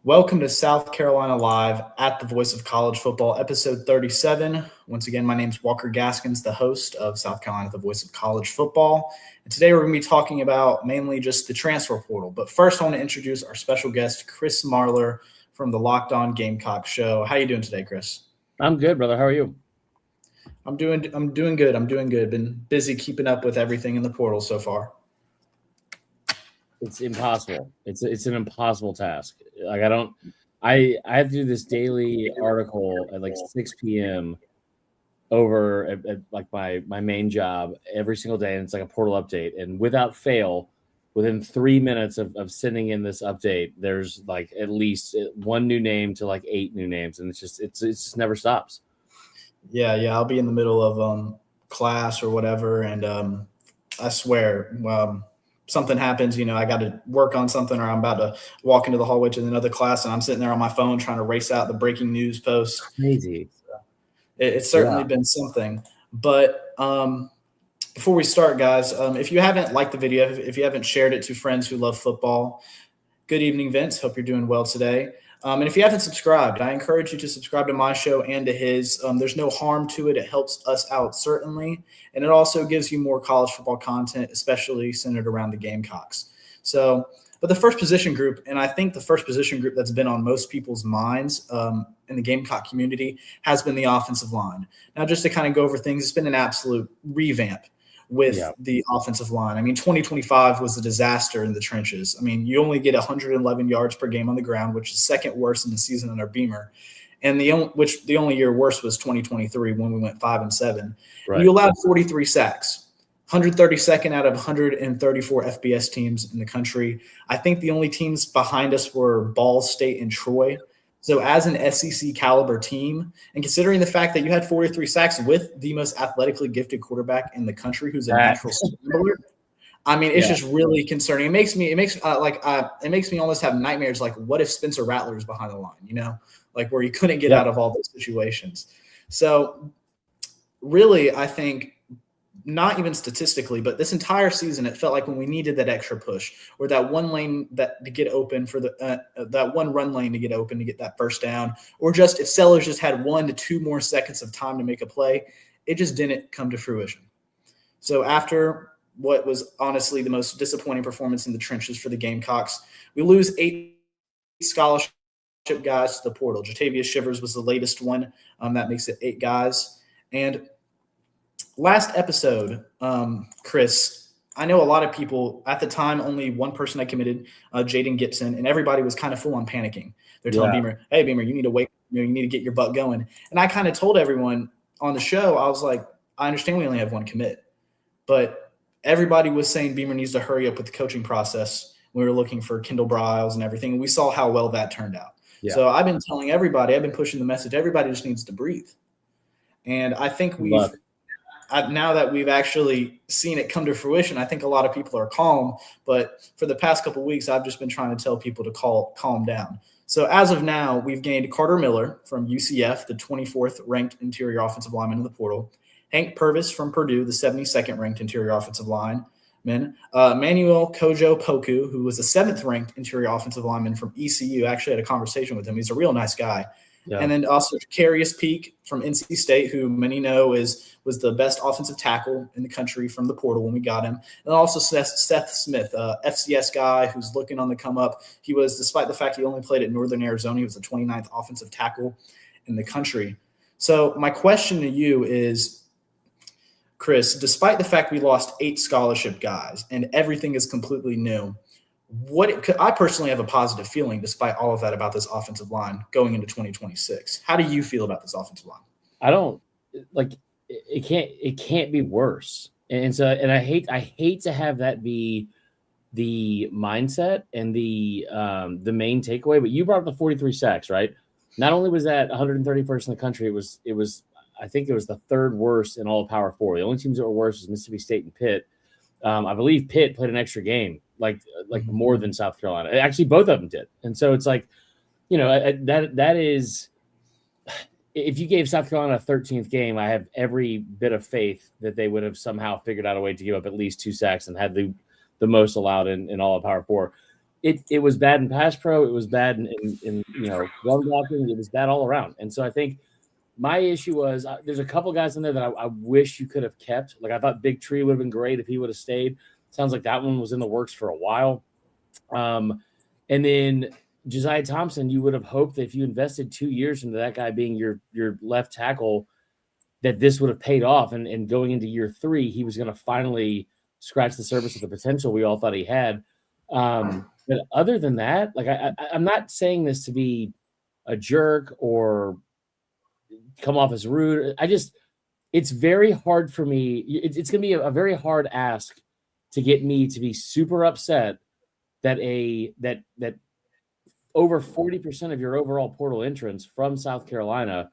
Welcome to South Carolina Live at the Voice of College Football, episode 37. Once again, my name is Walker Gaskins, the host of South Carolina, the Voice of College Football. And today we're going to be talking about mainly just the transfer portal. But first, I want to introduce our special guest, Chris Marler from the Locked On Gamecocks show. How are you doing today, Chris? I'm good, brother. How are you? I'm doing good. Been busy keeping up with everything in the portal so far. It's impossible. It's an impossible task. Like I have to do this daily article at like 6 p.m. over at like my main job every single day, and it's like a portal update. And without fail, within 3 minutes of sending in this update, there's like at least one new name to like 8 new names, and it just never stops. Yeah. I'll be in the middle of class or whatever, and I swear, something happens, I got to work on something, or I'm about to walk into the hallway to another class, and I'm sitting there on my phone trying to race out the breaking news post. Crazy. It's certainly been something. But before we start, guys, if you haven't liked the video, if you haven't shared it to friends who love football, good evening, Vince. Hope you're doing well today. And if you haven't subscribed, I encourage you to subscribe to my show and to his. There's no harm to it. It helps us out, certainly. And it also gives you more college football content, especially centered around the Gamecocks. But the first position group, and I think the first position group that's been on most people's minds in the Gamecock community has been the offensive line. Now, just to kind of go over things, it's been an absolute revamp with the offensive line. I mean, 2025 was a disaster in the trenches. I mean, you only get 111 yards per game on the ground, which is second worst in the season under Beamer. And the only year worse was 2023 when we went 5-7. Right. And you allowed 43 sacks, 132nd out of 134 FBS teams in the country. I think the only teams behind us were Ball State and Troy. So as an SEC caliber team, and considering the fact that you had 43 sacks with the most athletically gifted quarterback in the country, who's a natural scrambler, I mean, it's just really concerning. It makes me almost have nightmares. Like, what if Spencer Rattler is behind the line? Like where he couldn't get out of all those situations. So really, I think, not even statistically, but this entire season, it felt like when we needed that extra push or that one lane to get open for that one run lane to get open to get that first down, or just if Sellers just had 1 to 2 more seconds of time to make a play, it just didn't come to fruition. So after what was honestly the most disappointing performance in the trenches for the Gamecocks, we lose 8 scholarship guys to the portal. Jatavius Shivers was the latest one. That makes it 8 guys. And last episode, Chris, I know a lot of people at the time, only one person had committed, Jaden Gibson, and everybody was kind of full on panicking. They're telling Beamer, hey, Beamer, you need to wake, you need to get your butt going. And I kind of told everyone on the show, I was like, I understand we only have one commit, but everybody was saying Beamer needs to hurry up with the coaching process. We were looking for Kendall Briles and everything. And we saw how well that turned out. Yeah. So I've been telling everybody, I've been pushing the message, everybody just needs to breathe. And I think now that we've actually seen it come to fruition, I think a lot of people are calm. But for the past couple of weeks, I've just been trying to tell people to calm down. So as of now, we've gained Carter Miller from UCF, the 24th ranked interior offensive lineman in the portal. Hank Purvis from Purdue, the 72nd ranked interior offensive lineman. Manuel Kojo Poku, who was the 7th ranked interior offensive lineman from ECU. I actually had a conversation with him. He's a real nice guy. Yeah. And then also Carius Peak from NC State, who many know was the best offensive tackle in the country from the portal when we got him. And also Seth Smith, FCS guy who's looking on the come up. He was, despite the fact he only played at Northern Arizona, he was the 29th offensive tackle in the country. So my question to you is, Chris, despite the fact we lost 8 scholarship guys and everything is completely new, I personally have a positive feeling, despite all of that, about this offensive line going into 2026. How do you feel about this offensive line? I don't like it. Can't be worse. And I hate to have that be the mindset and the main takeaway. But you brought up the 43 sacks, right? Not only was that 131st in the country, it was I think it was the 3rd worst in all of Power 4. The only teams that were worse was Mississippi State and Pitt. I believe Pitt played an extra game, like more than South Carolina. Actually, both of them did. And so it's like, that is, if you gave South Carolina a 13th game, I have every bit of faith that they would have somehow figured out a way to give up at least 2 sacks and had the most allowed in all of Power 4. it was bad in pass pro. It was bad in run blocking. It was bad all around. And so I think my issue was there's a couple guys in there that I wish you could have kept. Like I thought Big Tree would have been great if he would have stayed. Sounds like that one was in the works for a while. And then Josiah Thompson, you would have hoped that if you invested 2 years into that guy being your left tackle, that this would have paid off. And going into year 3, he was going to finally scratch the surface of the potential we all thought he had. But other than that, like I'm not saying this to be a jerk or come off as rude. It's very hard for me. It's going to be a very hard ask to get me to be super upset that that over 40% of your overall portal entrants from South Carolina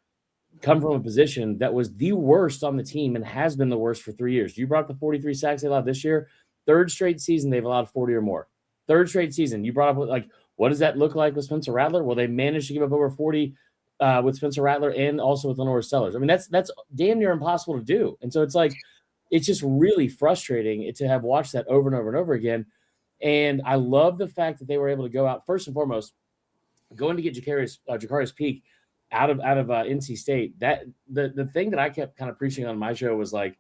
come from a position that was the worst on the team and has been the worst for 3 years. You brought up the 43 sacks they allowed this year. Third straight season, they've allowed 40 or more. Third straight season. You brought up, like, what does that look like with Spencer Rattler? Well, they managed to give up over 40 with Spencer Rattler and also with Lenore Sellers. I mean, that's damn near impossible to do. And so it's like, it's just really frustrating to have watched that over and over and over again. And I love the fact that they were able to go out, first and foremost, going to get Jakarius Peak out of NC State. That the thing that I kept kind of preaching on my show was like,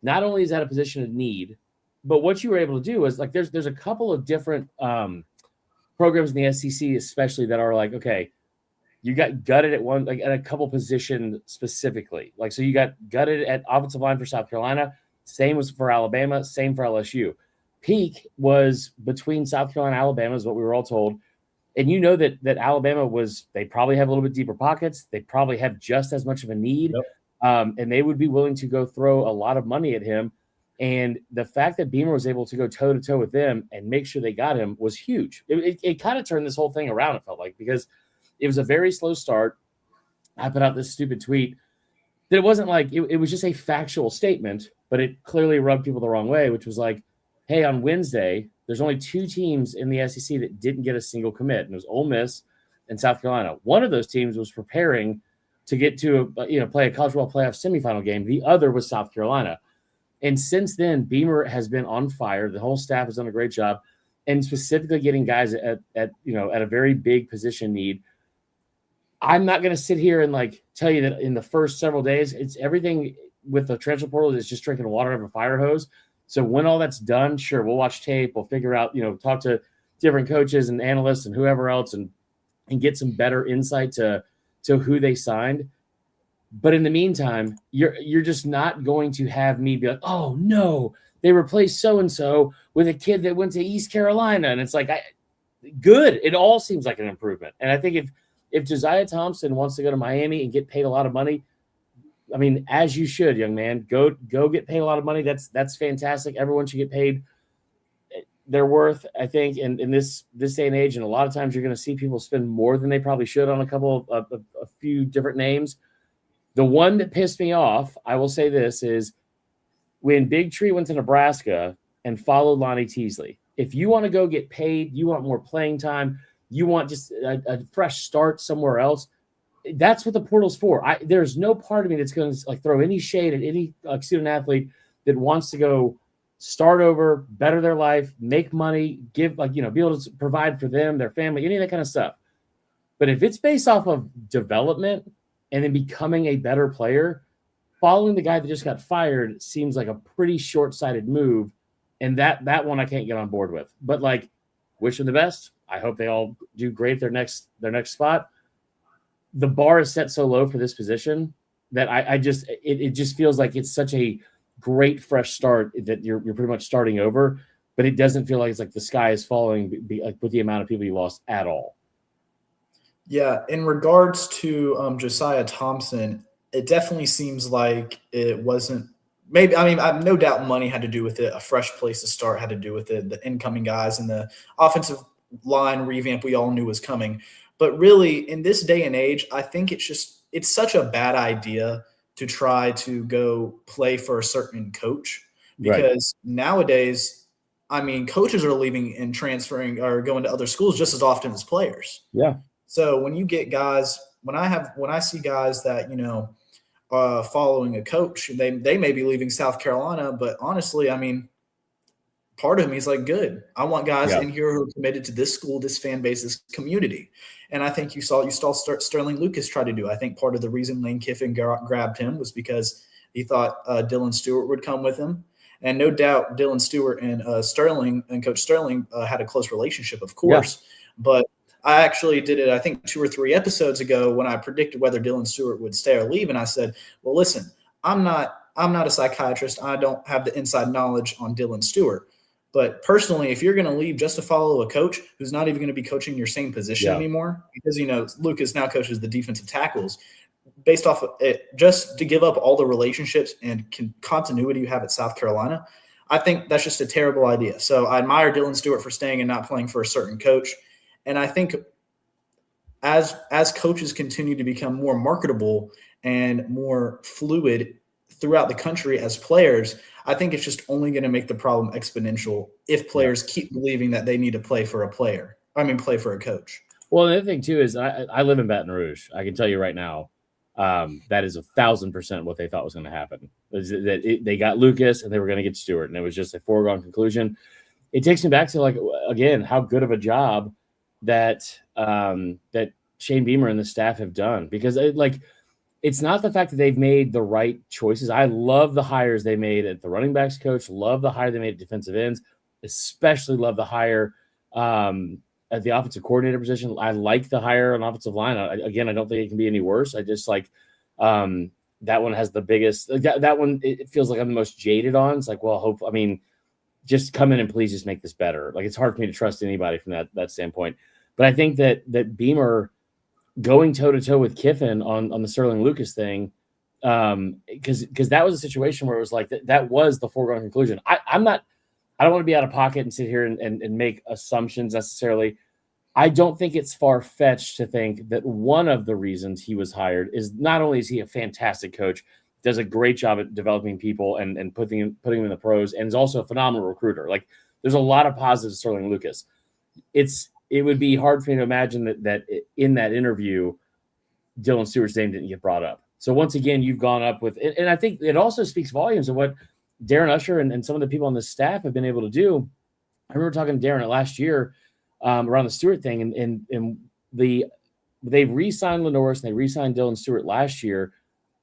not only is that a position of need, but what you were able to do is like there's a couple of different programs in the SEC, especially that are like, okay, you got gutted at one, like at a couple position specifically. Like, so you got gutted at offensive line for South Carolina. Same was for Alabama. Same for LSU. Peak was between South Carolina and Alabama is what we were all told. And you know that Alabama they probably have a little bit deeper pockets. They probably have just as much of a need. Yep. And they would be willing to go throw a lot of money at him. And the fact that Beamer was able to go toe-to-toe with them and make sure they got him was huge. It kind of turned this whole thing around, it felt like, because it was a very slow start. I put out this stupid tweet that it wasn't like it was just a factual statement, but it clearly rubbed people the wrong way, which was like, hey, on Wednesday, there's only 2 teams in the SEC that didn't get a single commit, and it was Ole Miss and South Carolina. One of those teams was preparing to get to play a college football playoff semifinal game. The other was South Carolina. And since then, Beamer has been on fire. The whole staff has done a great job, and specifically getting guys at a very big position need. I'm not going to sit here and like tell you that in the first several days, it's everything with the transfer portal is just drinking water out of a fire hose. So when all that's done, sure, we'll watch tape, we'll figure out, talk to different coaches and analysts and whoever else and get some better insight to who they signed. But in the meantime, you're just not going to have me be like, oh no, they replaced so-and-so with a kid that went to East Carolina. And it's like, good. It all seems like an improvement. And I think if Josiah Thompson wants to go to Miami and get paid a lot of money, I mean, as you should, young man, go get paid a lot of money. That's fantastic. Everyone should get paid their worth, I think, in this day and age. And a lot of times you're going to see people spend more than they probably should on a few different names. The one that pissed me off, I will say this, is when Big Tree went to Nebraska and followed Lonnie Teasley. If you want to go get paid, you want more playing time, you want just a fresh start somewhere else, that's what the portal's for. There's no part of me that's going to like throw any shade at any student athlete that wants to go start over, better their life, make money, give be able to provide for them, their family, any of that kind of stuff. But if it's based off of development and then becoming a better player, following the guy that just got fired seems like a pretty short-sighted move, and that one I can't get on board with. But like, wish them the best. I hope they all do great their next spot. The bar is set so low for this position that it just feels like it's such a great fresh start that you're pretty much starting over, but it doesn't feel like it's like the sky is falling like with the amount of people you lost at all. Yeah, in regards to Josiah Thompson, it definitely seems like it wasn't maybe. I mean, I have no doubt money had to do with it. A fresh place to start had to do with it. The incoming guys and the offensive line revamp we all knew was coming. But really, in this day and age, I think it's such a bad idea to try to go play for a certain coach because nowadays, I mean, coaches are leaving and transferring or going to other schools just as often as players. Yeah. So when you get guys, when I see guys that, following a coach, they may be leaving South Carolina, but honestly, I mean, part of me is like, good. I want guys Yeah. in here who are committed to this school, this fan base, this community. And I think you saw Sterling Lucas try to do. I think part of the reason Lane Kiffin grabbed him was because he thought Dylan Stewart would come with him. And no doubt Dylan Stewart and Sterling and Coach Sterling had a close relationship, of course. Yeah. But I actually did it, I think, 2 or 3 episodes ago when I predicted whether Dylan Stewart would stay or leave. And I said, well, listen, I'm not a psychiatrist. I don't have the inside knowledge on Dylan Stewart. But personally, if you're going to leave just to follow a coach who's not even going to be coaching your same position anymore, because, Lucas now coaches the defensive tackles, based off of it, just to give up all the relationships and continuity you have at South Carolina, I think that's just a terrible idea. So I admire Dylan Stewart for staying and not playing for a certain coach. And I think as coaches continue to become more marketable and more fluid throughout the country as players, I think it's just only going to make the problem exponential if players keep believing that they need to play for a coach. Well, the other thing too is I live in Baton Rouge. I can tell you right now, that is 1,000% what they thought was going to happen. They got Lucas and they were going to get Stewart, and it was just a foregone conclusion. It takes me back to, like, again, how good of a job that that Shane Beamer and the staff have done, because it's not the fact that they've made the right choices. I love the hires they made at the running backs coach, love the hire they made at defensive ends, especially love the hire at the offensive coordinator position. I like the hire on offensive line. Again, I don't think it can be any worse. I just like that one has the biggest, that one, it feels like I'm the most jaded on. It's like, well, just come in and please just make this better. Like, it's hard for me to trust anybody from that standpoint. But I think that Beamer going toe-to-toe with Kiffin on the Sterling Lucas thing, because that was a situation where it was like that was the foregone conclusion. I don't want to be out of pocket and sit here and make assumptions necessarily. I don't think it's far-fetched to think that one of the reasons he was hired is not only is he a fantastic coach, does a great job at developing people and putting him in the pros, and is also a phenomenal recruiter. Like, there's a lot of positives to Sterling Lucas. It would be hard for me to imagine that in that interview, Dylan Stewart's name didn't get brought up. So once again, you've gone up with, and I think it also speaks volumes of what Darren Usher and some of the people on the staff have been able to do. I remember talking to Darren last year around the Stewart thing, and they re-signed Lenoris and they re-signed Dylan Stewart last year,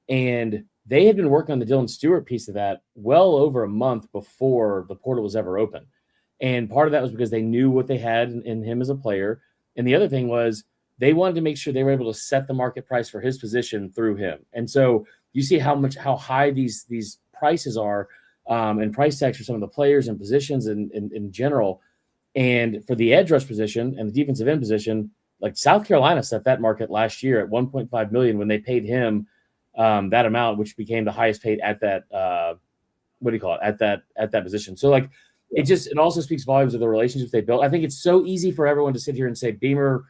and they had been working on the Dylan Stewart piece of that well over a month before the portal was ever open. And part of that was because they knew what they had in him as a player. And the other thing was they wanted to make sure they were able to set the market price for his position through him. And so you see how high these prices are and price tags for some of the players and positions in general. And for the edge rush position and the defensive end position, like, South Carolina set that market last year at $1.5 million when they paid him that amount, which became the highest paid at that at that position. So, like, it also speaks volumes of the relationships they built. I think it's so easy for everyone to sit here and say Beamer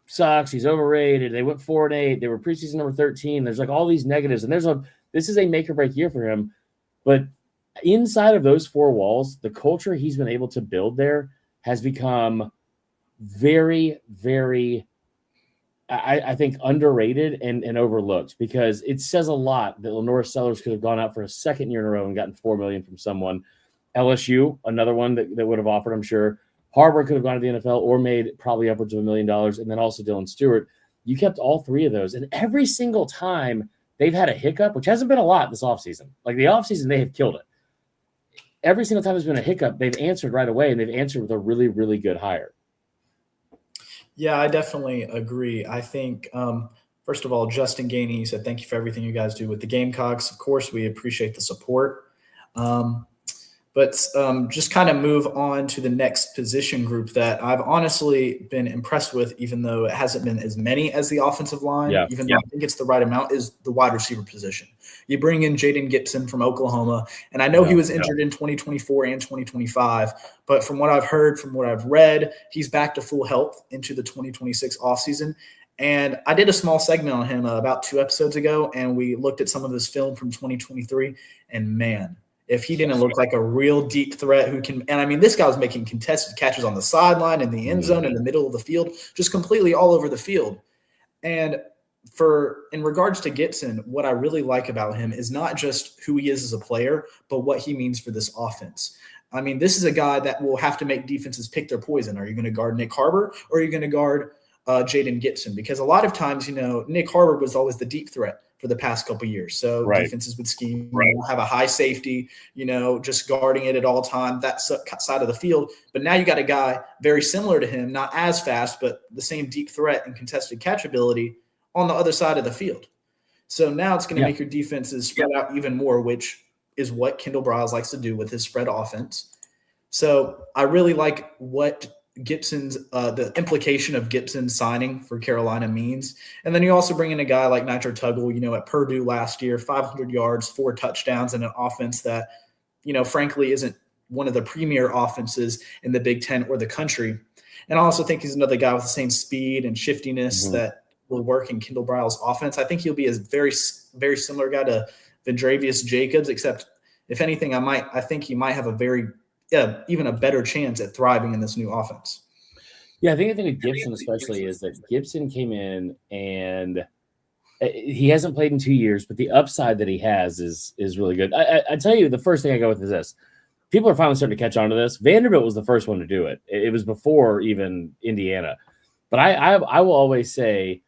sucks, he's overrated, they went 4-8, they were preseason number 13. There's like all these negatives, and this is a make or break year for him. But inside of those 4 walls, the culture he's been able to build there has become very, very, I think, underrated and overlooked, because it says a lot that Lenora Sellers could have gone out for a second year in a row and gotten $4 million from someone. LSU, another one that would have offered, I'm sure. Harvard could have gone to the NFL or made probably upwards of $1 million. And then also Dylan Stewart. You kept all 3 of those. And every single time they've had a hiccup, which hasn't been a lot this offseason. Like, the offseason, they have killed it. Every single time there's been a hiccup, they've answered right away, and they've answered with a really, really good hire. Yeah, I definitely agree. I think, first of all, Justin Gainey said, thank you for everything you guys do with the Gamecocks. Of course, we appreciate the support. But just kind of move on to the next position group that I've honestly been impressed with, even though it hasn't been as many as the offensive line, even though I think it's the right amount, is the wide receiver position. You bring in Jaden Gibson from Oklahoma, and I know he was injured in 2024 and 2025, but from what I've heard, from what I've read, he's back to full health into the 2026 offseason. And I did a small segment on him about 2 episodes ago, and we looked at some of his film from 2023, and man, if he didn't look like a real deep threat who can – and, I mean, this guy was making contested catches on the sideline, in the end zone, in the middle of the field, just completely all over the field. And in regards to Gibson, what I really like about him is not just who he is as a player, but what he means for this offense. I mean, this is a guy that will have to make defenses pick their poison. Are you going to guard Nick Harbor, or are you going to guard Jaden Gibson? Because a lot of times, Nick Harbor was always the deep threat for the past couple of years. So defenses would scheme, have a high safety, just guarding it at all time, that side of the field. But now you got a guy very similar to him, not as fast, but the same deep threat and contested catch ability on the other side of the field. So now it's going to make your defenses spread out even more, which is what Kendall Briles likes to do with his spread offense. So I really like what Gibson's the implication of Gibson signing for Carolina means. And then you also bring in a guy like Nitro Tuggle, at Purdue last year, 500 yards, 4 touchdowns, and an offense that, frankly isn't one of the premier offenses in the Big Ten or the country. And I also think he's another guy with the same speed and shiftiness that will work in Kendall Briles' offense. I think he'll be a very, very similar guy to Vendravius Jacobs, except if anything, I think he might have even a better chance at thriving in this new offense. Yeah, I think the thing with Gibson especially is that Gibson came in and he hasn't played in 2 years, but the upside that he has is really good. I tell you, the first thing I go with is this. People are finally starting to catch on to this. Vanderbilt was the first one to do it. It was before even Indiana. But I will always say,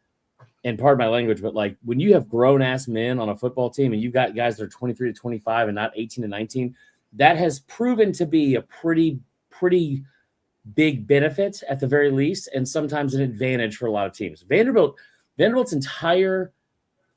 and pardon my language, but like when you have grown-ass men on a football team and you've got guys that are 23 to 25 and not 18 to 19, that has proven to be a pretty big benefit at the very least, and sometimes an advantage for a lot of teams. Vanderbilt's entire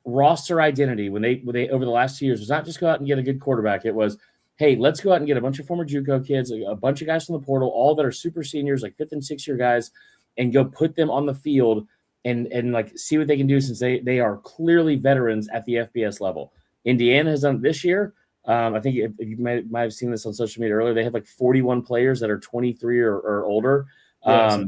roster identity when they over the last 2 years was not just go out and get a good quarterback. It was, hey, let's go out and get a bunch of former JUCO kids, a bunch of guys from the portal, all that are super seniors, like 5th and 6th year guys, and go put them on the field and like see what they can do, since they are clearly veterans at the FBS level. Indiana has done it this year. I think you might have seen this on social media earlier. They have like 41 players that are 23 or older,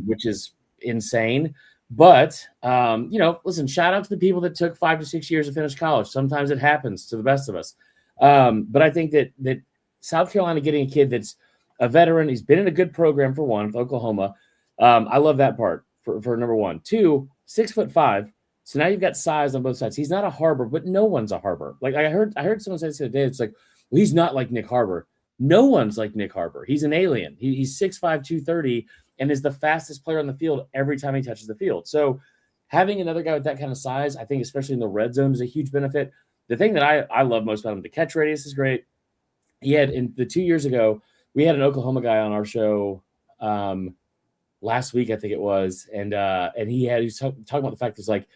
which is insane. But, listen, shout out to the people that took 5 to 6 years to finish college. Sometimes it happens to the best of us. But I think that South Carolina getting a kid that's a veteran, he's been in a good program for one with Oklahoma. I love that part for number one. 2, 6'5". So now you've got size on both sides. He's not a Harbor, but no one's a Harbor. Like I heard someone say this the other day. It's like, well, he's not like Nick Harbor. No one's like Nick Harbor. He's an alien. He's 6'5", 230, and is the fastest player on the field every time he touches the field. So having another guy with that kind of size, I think especially in the red zone, is a huge benefit. The thing that I love most about him, the catch radius is great. He had, in the 2 years ago, we had an Oklahoma guy on our show last week, I think it was, and he was talking about the fact that it's like,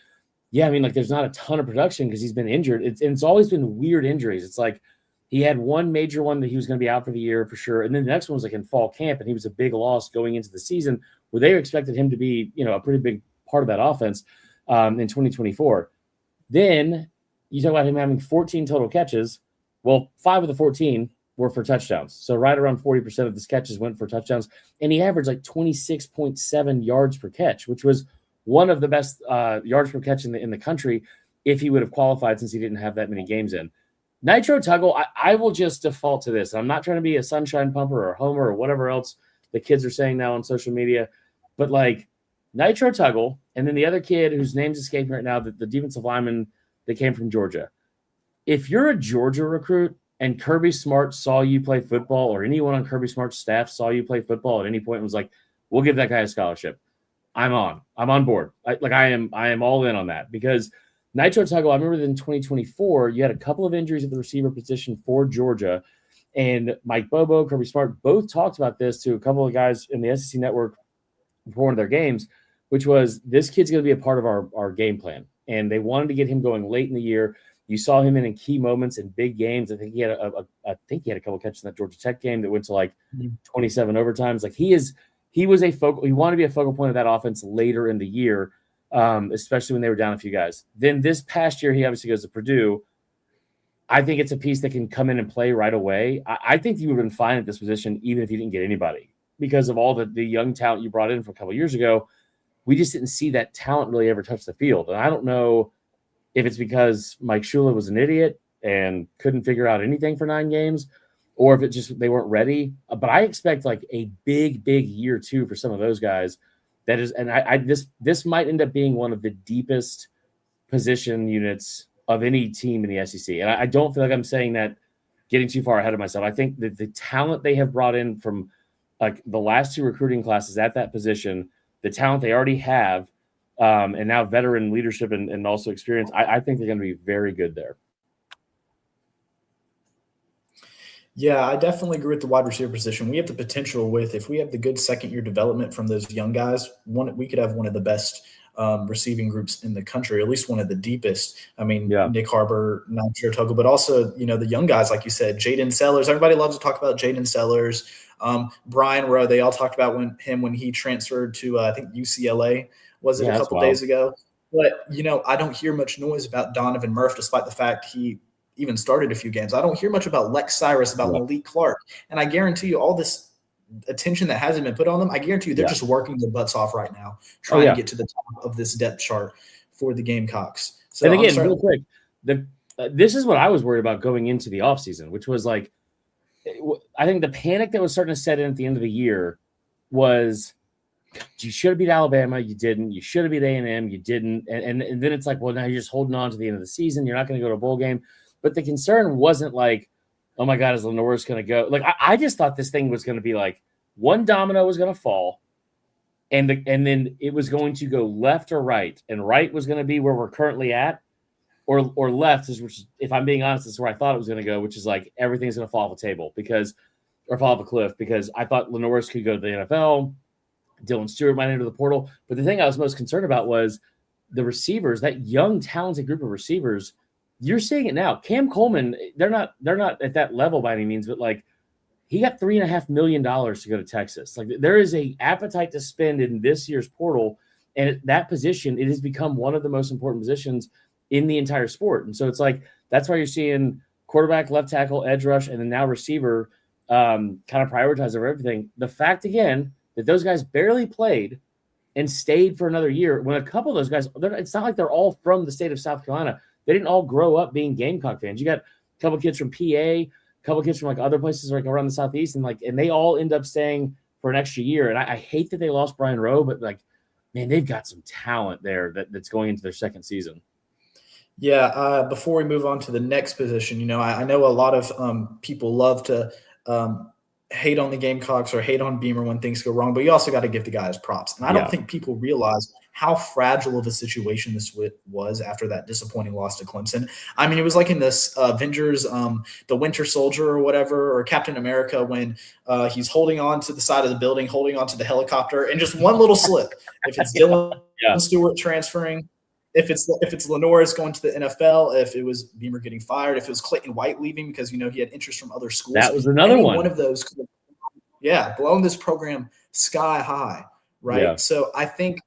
yeah, I mean, like there's not a ton of production because he's been injured. It's always been weird injuries. It's like he had one major one that he was going to be out for the year for sure, and then the next one was like in fall camp, and he was a big loss going into the season where they expected him to be, a pretty big part of that offense in 2024. Then you talk about him having 14 total catches. Well, 5 of the 14 were for touchdowns. So right around 40% of his catches went for touchdowns. And he averaged like 26.7 yards per catch, which was one of the best yards per catch in the country if he would have qualified, since he didn't have that many games in. Nitro Tuggle, I will just default to this. I'm not trying to be a sunshine pumper or a homer or whatever else the kids are saying now on social media. But like Nitro Tuggle, and then the other kid whose name's escaping right now, the defensive lineman that came from Georgia. If you're a Georgia recruit and Kirby Smart saw you play football, or anyone on Kirby Smart's staff saw you play football at any point and was like, we'll give that guy a scholarship, I'm on board. I am all in on that, because Nitro Tuggle, I remember that in 2024, you had a couple of injuries at the receiver position for Georgia, and Mike Bobo, Kirby Smart both talked about this to a couple of guys in the SEC network before one of their games, which was, this kid's going to be a part of our game plan. And they wanted to get him going late in the year. You saw him in key moments in big games. I think he had a couple catches in that Georgia Tech game that went to like 27 overtimes. Like he was a focal. He wanted to be a focal point of that offense later in the year, especially when they were down a few guys. Then this past year, he obviously goes to Purdue. I think it's a piece that can come in and play right away. I think he would have been fine at this position even if he didn't get anybody, because of all the young talent you brought in from a couple of years ago. We just didn't see that talent really ever touch the field. And I don't know if it's because Mike Shula was an idiot and couldn't figure out anything for 9 games, or if it just they weren't ready. But I expect like a big year 2 for some of those guys. That is, and this might end up being one of the deepest position units of any team in the SEC. And I don't feel like I'm saying that getting too far ahead of myself. I think that the talent they have brought in from like the last 2 recruiting classes at that position, the talent they already have, and now veteran leadership and also experience, I think they're going to be very good there. Yeah, I definitely agree with the wide receiver position. We have the potential if we have the good second-year development from those young guys, we could have one of the best receiving groups in the country, or at least one of the deepest. I mean, Nick Harbor, not sure Tuggle, but also, the young guys, like you said, Jaden Sellers. Everybody loves to talk about Jaden Sellers. Brian Rowe, they all talked about when he transferred to, I think, UCLA, was it a couple days ago? But, I don't hear much noise about Donovan Murph, despite the fact he even started a few games. I don't hear much about Lex Cyrus, about Malik Clark. And I guarantee you all this attention that hasn't been put on them, I guarantee you they're just working their butts off right now, trying to get to the top of this depth chart for the Gamecocks. So, and again, real quick, this is what I was worried about going into the offseason, which was like, I think the panic that was starting to set in at the end of the year was, you should have beat Alabama, you didn't. You should have beat A&M, you didn't. And then it's like, well, now you're just holding on to the end of the season. You're not going to go to a bowl game. But the concern wasn't like, oh my God, is Lenore's going to go? Like, I just thought this thing was going to be like one domino was going to fall, and then it was going to go left or right, and right was going to be where we're currently at, or left which, if I'm being honest, is where I thought it was going to go, which is like everything's going to fall off the table or fall off a cliff, because I thought Lenore's could go to the NFL, Dylan Stewart might enter the portal. But the thing I was most concerned about was the receivers, that young, talented group of receivers. You're seeing it now. Cam Coleman, they're not at that level by any means, but like he got $3.5 million to go to Texas. Like there is a appetite to spend in this year's portal, and at that position, it has become one of the most important positions in the entire sport. And so it's like that's why you're seeing quarterback, left tackle, edge rush, and then now receiver kind of prioritize over everything. The fact again that those guys barely played and stayed for another year, when a couple of those guys, it's not like they're all from the state of South Carolina. They didn't all grow up being Gamecock fans. You got a couple kids from PA, a couple kids from like other places like around the Southeast, and they all end up staying for an extra year. And I hate that they lost Brian Rowe, but like, man, they've got some talent there that's going into their second season. Yeah. Before we move on to the next position, I know a lot of people love to hate on the Gamecocks or hate on Beamer when things go wrong, but you also got to give the guys props. And I don't think people realize how fragile of a situation this was after that disappointing loss to Clemson. I mean, it was like in this Avengers, the Winter Soldier or whatever, or Captain America, when he's holding on to the side of the building, holding on to the helicopter, and just one little slip. If it's Dylan Stewart transferring, if it's Lenore's going to the NFL, if it was Beamer getting fired, if it was Clayton White leaving because, he had interest from other schools. That was another one. One of those could have, blown this program sky high, right? Yeah. So I think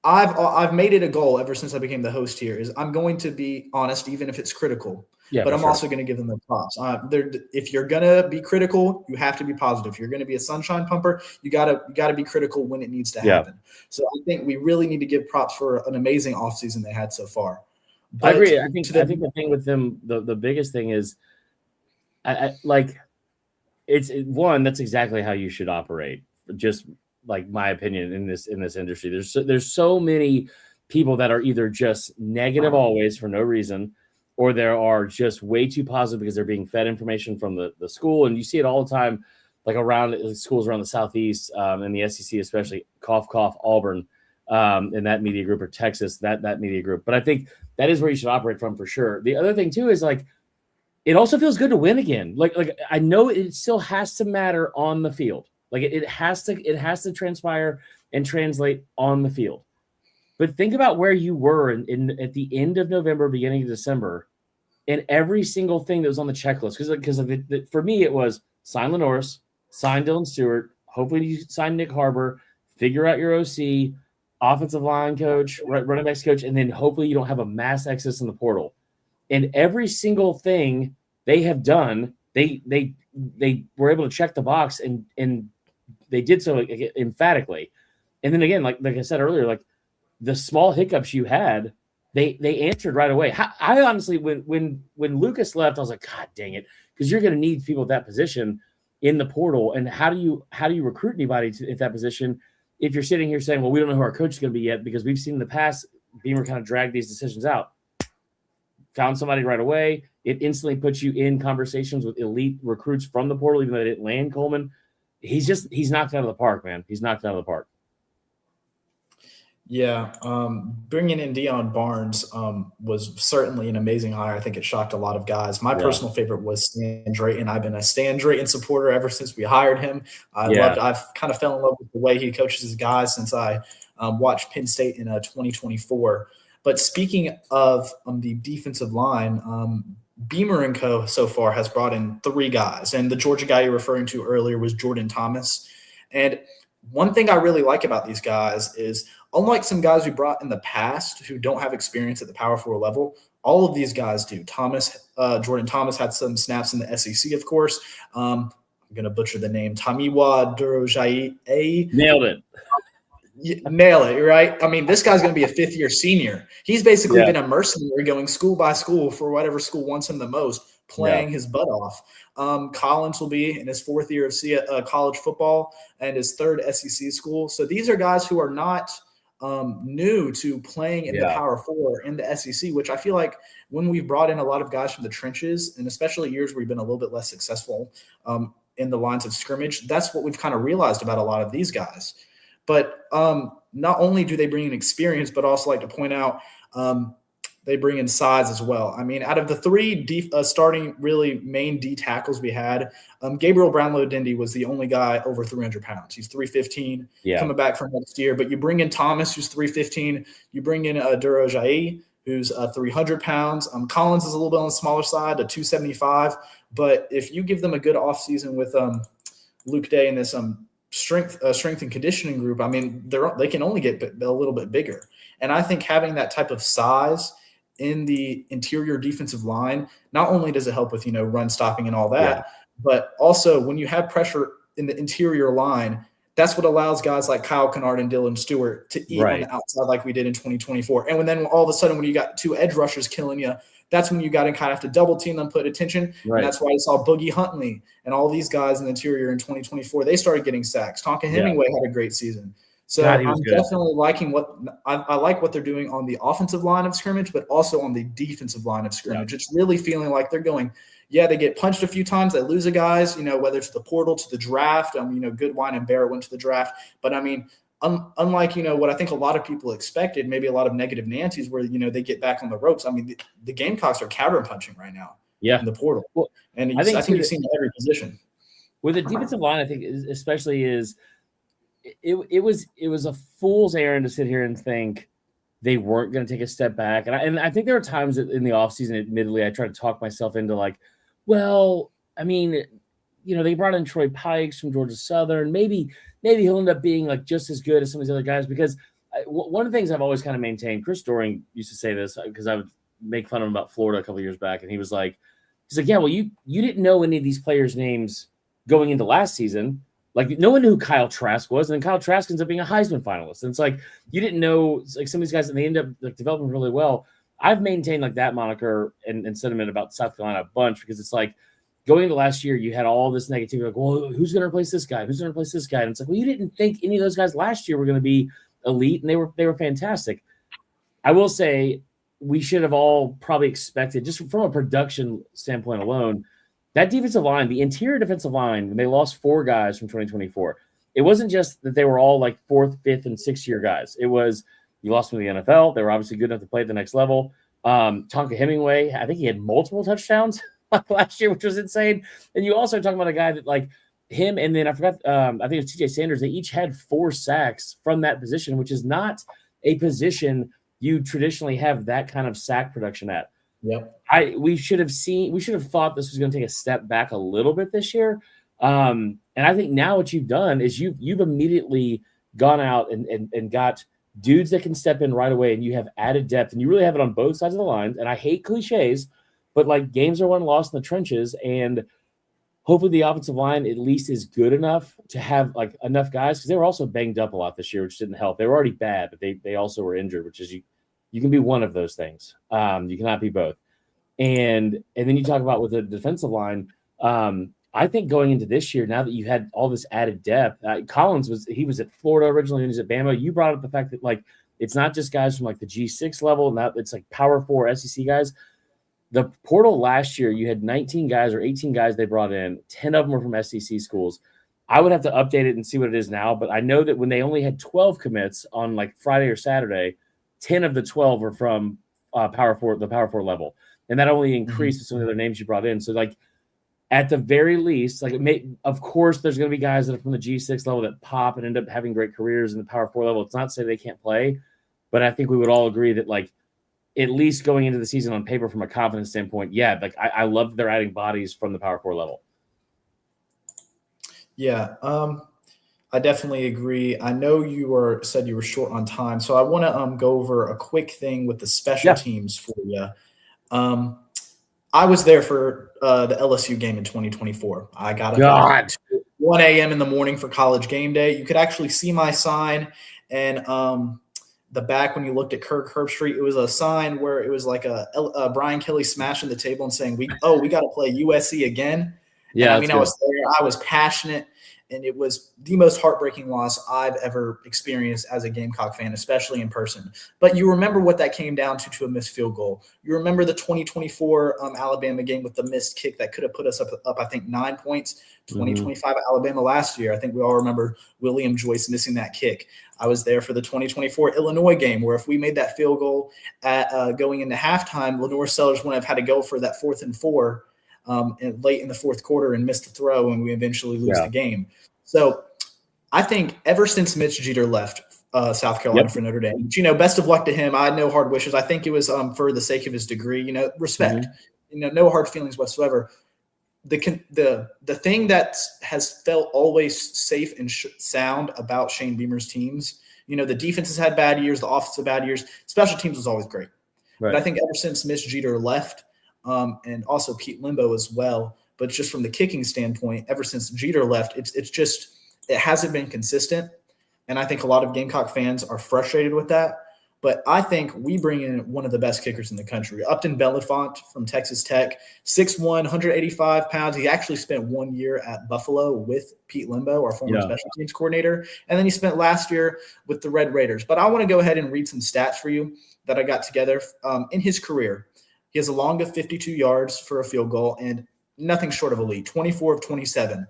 I've made it a goal ever since I became the host here is I'm going to be honest, even if it's critical. Yeah, but I'm also going to give them the props. If you're going to be critical, you have to be positive. If you're going to be a sunshine pumper, you gotta be critical when it needs to happen. Yeah. So I think we really need to give props for an amazing offseason they had so far. But I agree. I think the thing with them, the biggest thing is, it's one, that's exactly how you should operate. Just like my opinion in this industry, there's so many people that are either just negative always for no reason, or there are just way too positive because they're being fed information from the school. And you see it all the time, like around schools around the Southeast and the SEC, especially cough, Auburn in that media group, or Texas, that media group. But I think that is where you should operate from for sure. The other thing too is like, it also feels good to win again. Like I know it still has to matter on the field. Like it has to transpire and translate on the field. But think about where you were at the end of November, beginning of December, and every single thing that was on the checklist. Because for me, it was sign Lenore's, sign Dylan Stewart, hopefully you sign Nick Harbor, figure out your OC, offensive line coach, running backs coach, and then hopefully you don't have a mass exodus in the portal. And every single thing they have done, they were able to check the box and they did so emphatically. And then again, like I said earlier, like the small hiccups you had, they answered right away. I honestly, when Lucas left, I was like, God dang it, because you're going to need people at that position in the portal. And how do you recruit anybody at that position if you're sitting here saying, well, we don't know who our coach is going to be yet, because we've seen in the past Beamer kind of drag these decisions out. found somebody right away. It instantly puts you in conversations with elite recruits from the portal, even though they didn't land Coleman. He's knocked it out of the park, man. He's knocked it out of the park. Yeah, bringing in Deion Barnes was certainly an amazing hire. I think it shocked a lot of guys. My personal favorite was Stan Drayton. I've been a Stan Drayton supporter ever since we hired him. I've kind of fell in love with the way he coaches his guys since I watched Penn State in 2024. But speaking of the defensive line, Beamer & Co. so far has brought in 3 guys. And the Georgia guy you're referring to earlier was Jordan Thomas. And one thing I really like about these guys is, unlike some guys we brought in the past who don't have experience at the Power 4 level, all of these guys do. Jordan Thomas had some snaps in the SEC, of course. I'm going to butcher the name. Tamiwa Durojaye. Nailed it. Nail it, right? I mean, this guy's going to be a fifth-year senior. He's basically been a mercenary going school by school for whatever school wants him the most, playing his butt off. Collins will be in his 4th year of college football and his 3rd SEC school. So these are guys who are not new to playing in the Power 4 in the SEC, which I feel like when we've brought in a lot of guys from the trenches, and especially years where we've been a little bit less successful in the lines of scrimmage, that's what we've kind of realized about a lot of these guys. But not only do they bring in experience, but also like to point out they bring in size as well. I mean, out of the 3 starting really main D tackles we had, Gabriel Brownlow-Dindy was the only guy over 300 pounds. He's 315 coming back from next year. But you bring in Thomas, who's 315. You bring in Durojaye, who's 300 pounds. Collins is a little bit on the smaller side, 275. But if you give them a good offseason with Luke Day and this strength and conditioning group, I mean, they can only get a little bit bigger. And I think having that type of size in the interior defensive line, not only does it help with, run stopping and all that, but also when you have pressure in the interior line, that's what allows guys like Kyle Kennard and Dylan Stewart to eat on the outside like we did in 2024. And then all of a sudden, when you got 2 edge rushers killing you, that's when you got to kind of have to double team them, put attention. Right. And that's why you saw Boogie Huntley and all these guys in the interior in 2024. They started getting sacks. Tonka Hemingway had a great season. So I'm definitely liking I like what they're doing on the offensive line of scrimmage, but also on the defensive line of scrimmage. It's really feeling like they're going, they get punched a few times. They lose a guys, whether it's the portal to the draft. Goodwine and Barrett went to the draft. But, I mean, unlike, what I think a lot of people expected, maybe a lot of negative Nancy's where, they get back on the ropes. I mean, the Gamecocks are counter punching right now in the portal. Well, and I think you've seen every position. With the defensive line, I think especially is it was a fool's errand to sit here and think they weren't going to take a step back. And I think there were times in the offseason, admittedly, I tried to talk myself into like, well, I mean, they brought in Troy Pikes from Georgia Southern. Maybe he'll end up being like just as good as some of these other guys, because one of the things I've always kind of maintained, Chris Doring used to say this because I would make fun of him about Florida a couple of years back. And he's like, yeah, well, you didn't know any of these players' names going into last season. Like, no one knew who Kyle Trask was, and then Kyle Trask ends up being a Heisman finalist. And it's like, you didn't know, like, some of these guys, and they end up like developing really well. I've maintained like that moniker and sentiment about South Carolina a bunch, because it's like, going into last year, you had all this negativity, like, well, who's going to replace this guy? Who's going to replace this guy? And it's like, well, you didn't think any of those guys last year were going to be elite, and they were fantastic. I will say we should have all probably expected, just from a production standpoint alone, that defensive line, the interior defensive line, when they lost 4 guys from 2024, it wasn't just that they were all like 4th, 5th, and 6th-year guys. It was, you lost them to the NFL. They were obviously good enough to play at the next level. Tonka Hemingway, I think he had multiple touchdowns last year, which was insane. And you also talk about a guy that, like, him, and then I forgot, I think it was TJ Sanders. They each had 4 sacks from that position, which is not a position you traditionally have that kind of sack production at. Yep. We should have thought this was going to take a step back a little bit this year. And I think now what you've done is you've immediately gone out and got dudes that can step in right away, and you have added depth, and you really have it on both sides of the line. And I hate cliches, but like, games are won and lost in the trenches, and hopefully the offensive line at least is good enough to have like enough guys, because they were also banged up a lot this year, which didn't help. They were already bad, but they also were injured, which is you can be one of those things. You cannot be both. And then you talk about with the defensive line, I think going into this year, now that you had all this added depth, Collins was at Florida originally, and he's at Bama. You brought up the fact that, like, it's not just guys from like the G6 level, now it's like Power 4 SEC guys. The portal last year, you had 19 guys or 18 guys they brought in. 10 of them were from SEC schools. I would have to update it and see what it is now, but I know that when they only had 12 commits on like Friday or Saturday, 10 of the 12 were from the Power 4 level. And that only increased with some of the other names you brought in. So like at the very least, like of course there's going to be guys that are from the G6 level that pop and end up having great careers in the Power 4 level. It's not to say they can't play, but I think we would all agree that like at least going into the season on paper from a confidence standpoint, yeah, like I love that they're adding bodies from the Power 4 level. Yeah, I definitely agree. I know you said you were short on time, so I want to go over a quick thing with the special teams for you. I was there for the LSU game in 2024. I got up at 1 a.m. in the morning for college game day. You could actually see my sign, and the back when you looked at Kirk Herbstreit, it was a sign where it was like a Brian Kelly smashing the table and saying, we got to play USC again. Yeah, and I mean, I was there. I was passionate, and it was the most heartbreaking loss I've ever experienced as a Gamecock fan, especially in person. But you remember what that came down to a missed field goal. You remember the 2024 Alabama game with the missed kick that could have put us up I think, 9 points. 2025 Alabama last year, I think we all remember William Joyce missing that kick. I was there for the 2024 Illinois game where if we made that field goal at going into halftime, Lenore Sellers wouldn't have had to go for that 4th and 4. And late in the fourth quarter and missed the throw, and we eventually lose the game. So I think ever since Mitch Jeter left South Carolina for Notre Dame, best of luck to him. I had no hard wishes. I think it was for the sake of his degree, respect, no hard feelings whatsoever. The thing that has felt always safe and sound about Shane Beamer's teams, the defense has had bad years, the offense had bad years, special teams was always great. Right. But I think ever since Mitch Jeter left, and also Pete Limbo as well. But just from the kicking standpoint, ever since Jeter left, it hasn't been consistent. And I think a lot of Gamecock fans are frustrated with that. But I think we bring in one of the best kickers in the country. Upton Belafont from Texas Tech, 6'1", 185 pounds. He actually spent 1 year at Buffalo with Pete Limbo, our former special teams coordinator. And then he spent last year with the Red Raiders. But I want to go ahead and read some stats for you that I got together in his career. He has a long of 52 yards for a field goal and nothing short of elite, 24 of 27.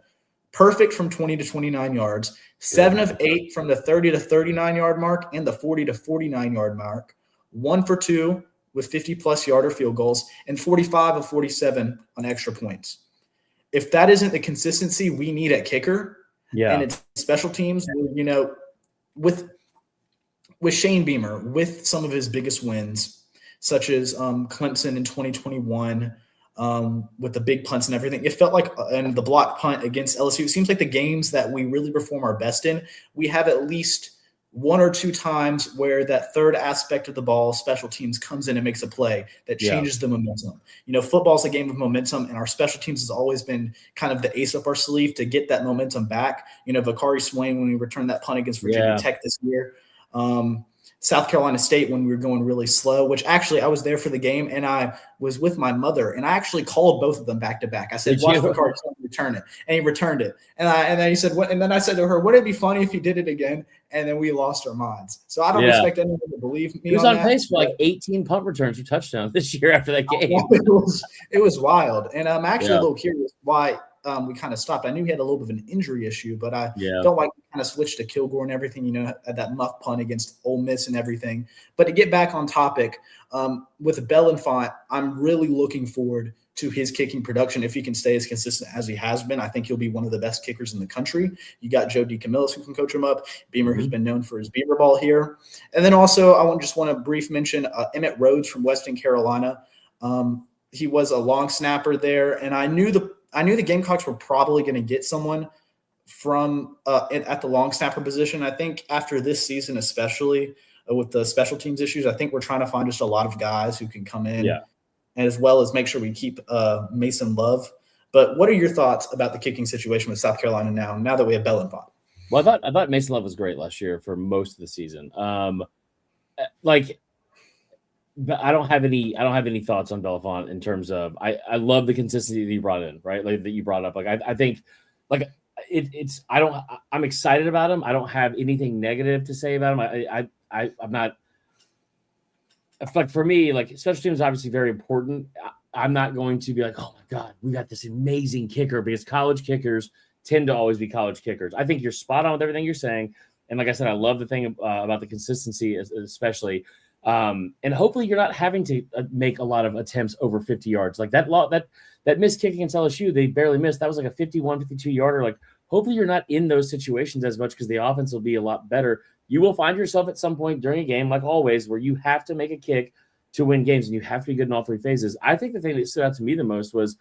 Perfect from 20 to 29 yards, 7 of 8 from the 30 to 39-yard mark and the 40 to 49-yard mark, 1 for 2 with 50-plus yarder field goals, and 45 of 47 on extra points. If that isn't the consistency we need at kicker and it's special teams, with Shane Beamer, with some of his biggest wins, such as Clemson in 2021 with the big punts and everything. It felt like and the block punt against LSU, it seems like the games that we really perform our best in, we have at least 1 or 2 times where that third aspect of the ball, special teams, comes in and makes a play that changes the momentum. Football's a game of momentum, and our special teams has always been kind of the ace up our sleeve to get that momentum back. Vakari Swain, when we returned that punt against Virginia Tech this year. South Carolina State when we were going really slow, which actually I was there for the game and I was with my mother and I actually called both of them back to back. I said, watch the card, return it. And he returned it. And then he said, what? And then I said to her, would it be funny if he did it again? And then we lost our minds. So I don't expect anyone to believe me. He was on pace for like 18 punt returns for touchdowns this year after that game. It was wild. And I'm actually a little curious why we kind of stopped. I knew he had a little bit of an injury issue, but I don't like to kind of switch to Kilgore and everything, at that muff punt against Ole Miss and everything. But to get back on topic, with Belafont, I'm really looking forward to his kicking production. If he can stay as consistent as he has been, I think he'll be one of the best kickers in the country. You got Joe DeCamillis who can coach him up. Beamer, who's been known for his Beamer ball here. And then also I just want to brief mention Emmett Rhodes from Western Carolina. He was a long snapper there, and I knew the Gamecocks were probably going to get someone from at the long snapper position. I think after this season, especially with the special teams issues, I think we're trying to find just a lot of guys who can come in, as well as make sure we keep Mason Love. But what are your thoughts about the kicking situation with South Carolina now that we have Belafont? Well, I thought Mason Love was great last year for most of the season. But I don't have any thoughts on Belafont in terms of I love the consistency that you brought in, right? Like that you brought up. Like I think like I'm excited about him. I don't have anything negative to say about him. I'm not like, for me, like special teams is obviously very important. I'm not going to be like, oh my God, we got this amazing kicker, because college kickers tend to always be college kickers. I think you're spot on with everything you're saying. And like I said, I love the thing about the consistency, especially. And hopefully you're not having to make a lot of attempts over 50 yards. Like that missed kick against LSU, they barely missed. That was like a 51, 52 yarder. Like, hopefully you're not in those situations as much, because the offense will be a lot better. You will find yourself at some point during a game, like always, where you have to make a kick to win games, and you have to be good in all three phases. I think the thing that stood out to me the most was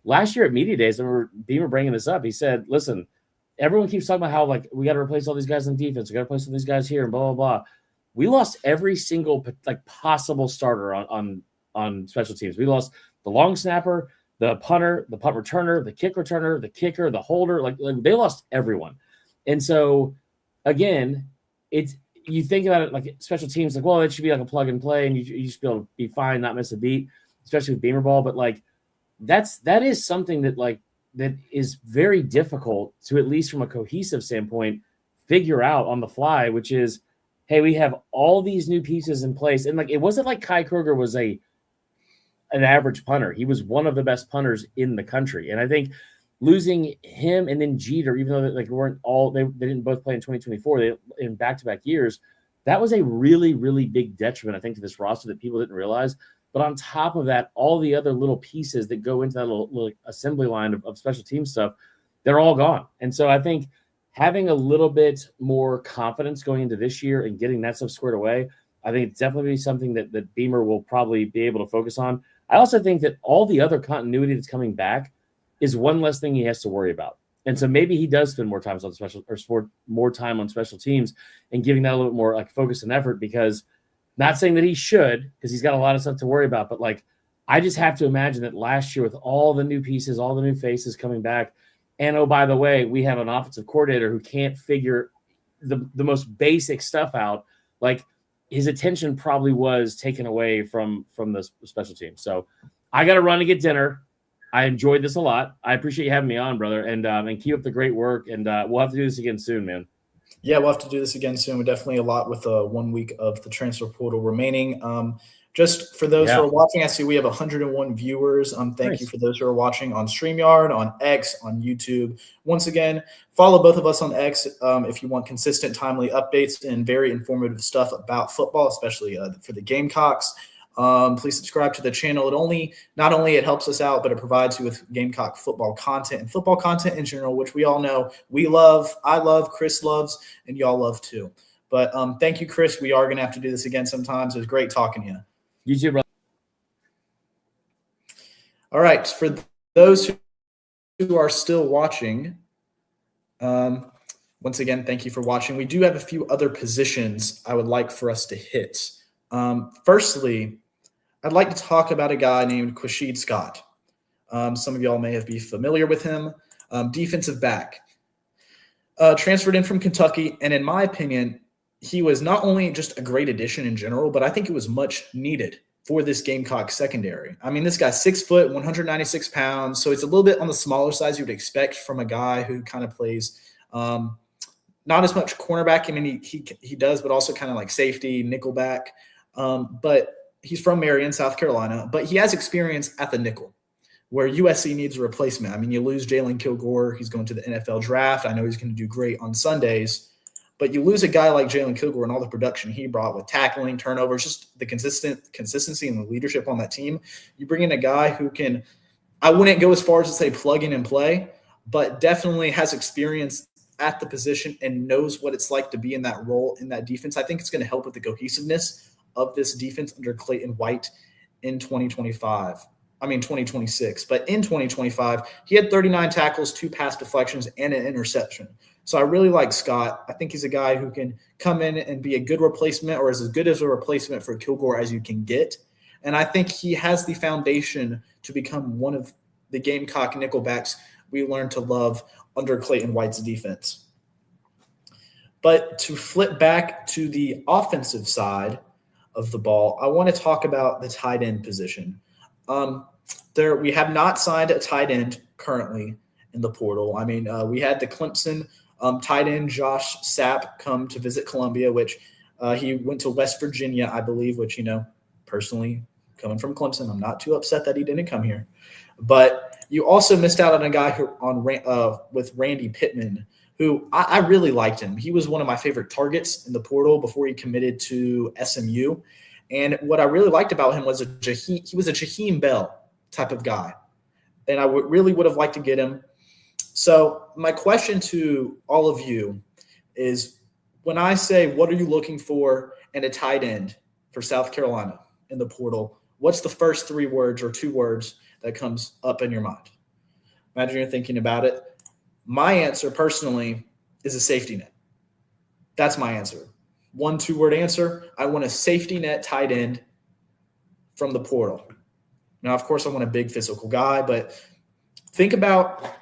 last year at Media Days. I remember Beamer bringing this up. He said, listen, everyone keeps talking about how, like, we got to replace all these guys on defense. We got to replace all these guys here and blah, blah, blah. We lost every single, like, possible starter on special teams. We lost the long snapper, the punter, the punt returner, the kick returner, the kicker, the holder. Like they lost everyone. And so, again, you think about it like special teams, like, well, it should be like a plug and play, and you just be able to be fine, not miss a beat, especially with Beamer ball. But like that is something that is very difficult to, at least from a cohesive standpoint, figure out on the fly, which is, hey, we have all these new pieces in place. And like, it wasn't like Kai Kroger was an average punter. He was one of the best punters in the country. And I think losing him and then Jeter, even though they didn't both play in 2024, in back-to-back years, that was a really, really big detriment, I think, to this roster that people didn't realize. But on top of that, all the other little pieces that go into that little assembly line of special team stuff, they're all gone. And so I think having a little bit more confidence going into this year and getting that stuff squared away, I think it's definitely something that Beamer will probably be able to focus on. I also think that all the other continuity that's coming back is one less thing he has to worry about. And so maybe he does spend more time on special teams and giving that a little bit more like focus and effort, because not saying that he should, because he's got a lot of stuff to worry about, but like, I just have to imagine that last year with all the new pieces, all the new faces coming back, and oh, by the way, we have an offensive coordinator who can't figure the most basic stuff out. Like, his attention probably was taken away from the special team. So I got to run to get dinner. I enjoyed this a lot. I appreciate you having me on, brother, and keep up the great work. And we'll have to do this again soon, man. Yeah, we'll have to do this again soon. We're definitely a lot with 1 week of the transfer portal remaining. Just for those who are watching, I see we have 101 viewers. Thank you for those who are watching on StreamYard, on X, on YouTube. Once again, follow both of us on X if you want consistent, timely updates and very informative stuff about football, especially for the Gamecocks. Please subscribe to the channel. Not only it helps us out, but it provides you with Gamecock football content and football content in general, which we all know we love. I love, Chris loves, and y'all love too. But thank you, Chris. We are going to have to do this again sometimes. It was great talking to you. You too, brother. All right. For those who are still watching, once again, thank you for watching. We do have a few other positions I would like for us to hit. Firstly, I'd like to talk about a guy named Quashid Scott. Some of y'all may be familiar with him. Defensive back. Transferred in from Kentucky, and in my opinion, he was not only just a great addition in general, but I think it was much needed for this Gamecock secondary. I mean, this guy's 6 foot, 196 pounds, so it's a little bit on the smaller side you would expect from a guy who kind of plays not as much cornerback. I mean, he does, but also kind of like safety, nickelback. But he's from Marion, South Carolina, but he has experience at the nickel, where USC needs a replacement. I mean, you lose Jalen Kilgore. He's going to the NFL draft. I know he's going to do great on Sundays, but you lose a guy like Jalen Kilgore and all the production he brought with tackling, turnovers, just the consistency and the leadership on that team. You bring in a guy who can, I wouldn't go as far as to say plug in and play, but definitely has experience at the position and knows what it's like to be in that role in that defense. I think it's going to help with the cohesiveness of this defense under Clayton White in 2026. But in 2025, he had 39 tackles, 2 pass deflections, and an interception. So I really like Scott. I think he's a guy who can come in and be a good replacement, or as good as a replacement for Kilgore as you can get. And I think he has the foundation to become one of the Gamecock nickelbacks we learned to love under Clayton White's defense. But to flip back to the offensive side of the ball, I want to talk about the tight end position. We have not signed a tight end currently in the portal. I mean, we had the Clemson tight end Josh Sapp come to visit Columbia, which he went to West Virginia, I believe, which, personally, coming from Clemson. I'm not too upset that he didn't come here. But you also missed out on a guy with Randy Pittman, who I really liked him. He was one of my favorite targets in the portal before he committed to SMU. And what I really liked about him was he was a Jaheim Bell type of guy. And I really would have liked to get him. So my question to all of you is, when I say, what are you looking for in a tight end for South Carolina in the portal, what's the first 3 words or 2 words that comes up in your mind? Imagine you're thinking about it. My answer personally is a safety net. That's my answer. 1 2-word answer. I want a safety net tight end from the portal. Now, of course, I want a big physical guy, but think about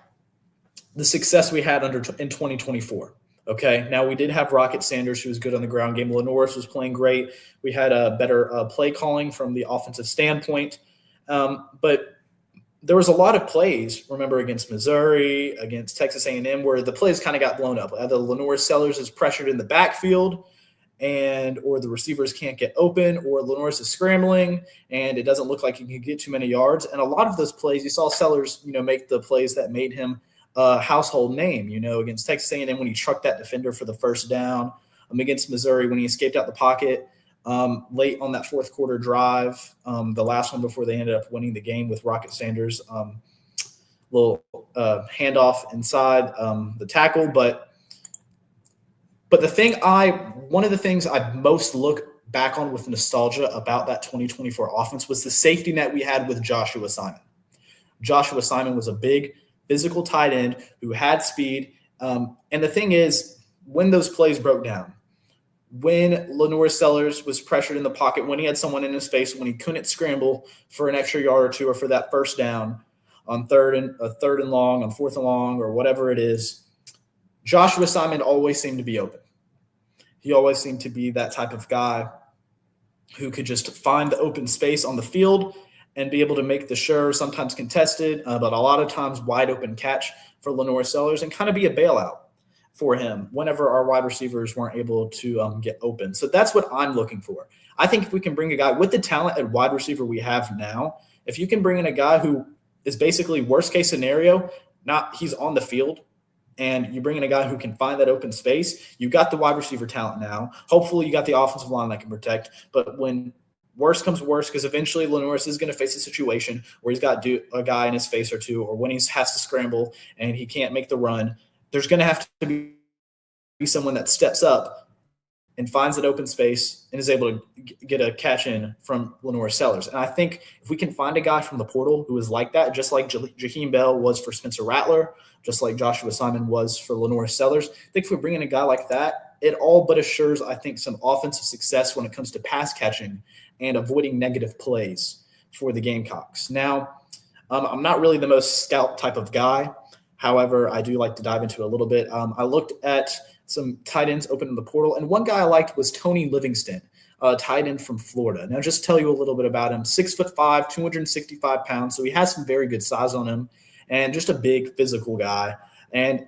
the success we had in 2024. Okay, now we did have Rocket Sanders, who was good on the ground game. Lenoris was playing great. We had a better play calling from the offensive standpoint. But there was a lot of plays, remember, against Missouri, against Texas A&M, where the plays kind of got blown up. Either Lenoir Sellers is pressured in the backfield, or the receivers can't get open, or Lenoris is scrambling, and it doesn't look like he can get too many yards. And a lot of those plays, you saw Sellers, make the plays that made him a household name, against Texas A&M when he trucked that defender for the first down, against Missouri when he escaped out the pocket late on that fourth quarter drive, the last one before they ended up winning the game with Rocket Sanders, little handoff inside the tackle. But one of the things I most look back on with nostalgia about that 2024 offense was the safety net we had with Joshua Simon. Joshua Simon was a big physical tight end who had speed. And the thing is, when those plays broke down, when Lenoir Sellers was pressured in the pocket, when he had someone in his face, when he couldn't scramble for an extra yard or 2 or for that first down on third and long, on 4th and long, or whatever it is, Joshua Simon always seemed to be open. He always seemed to be that type of guy who could just find the open space on the field and be able to make the sometimes contested, but a lot of times wide open catch for Lenoir Sellers and kind of be a bailout for him whenever our wide receivers weren't able to get open. So that's what I'm looking for. I think if we can bring a guy with the talent at wide receiver we have now, if you can bring in a guy who is basically worst case scenario, he's on the field, and you bring in a guy who can find that open space, you got the wide receiver talent now. Hopefully you got the offensive line that can protect. But when worst comes worst, because eventually Lenoris is going to face a situation where he's got a guy in his face or 2, or when he has to scramble and he can't make the run, there's going to have to be someone that steps up and finds that open space and is able to get a catch in from Lenoir Sellers. And I think if we can find a guy from the portal who is like that, just like Jaheim Bell was for Spencer Rattler, just like Joshua Simon was for Lenoir Sellers, I think if we bring in a guy like that, it all but assures, I think, some offensive success when it comes to pass catching and avoiding negative plays for the Gamecocks. Now, I'm not really the most scout type of guy. However, I do like to dive into it a little bit. I looked at some tight ends open in the portal, and one guy I liked was Tony Livingston, a tight end from Florida. Now, just to tell you a little bit about him, 6'5", 265 pounds, so he has some very good size on him, and just a big physical guy. And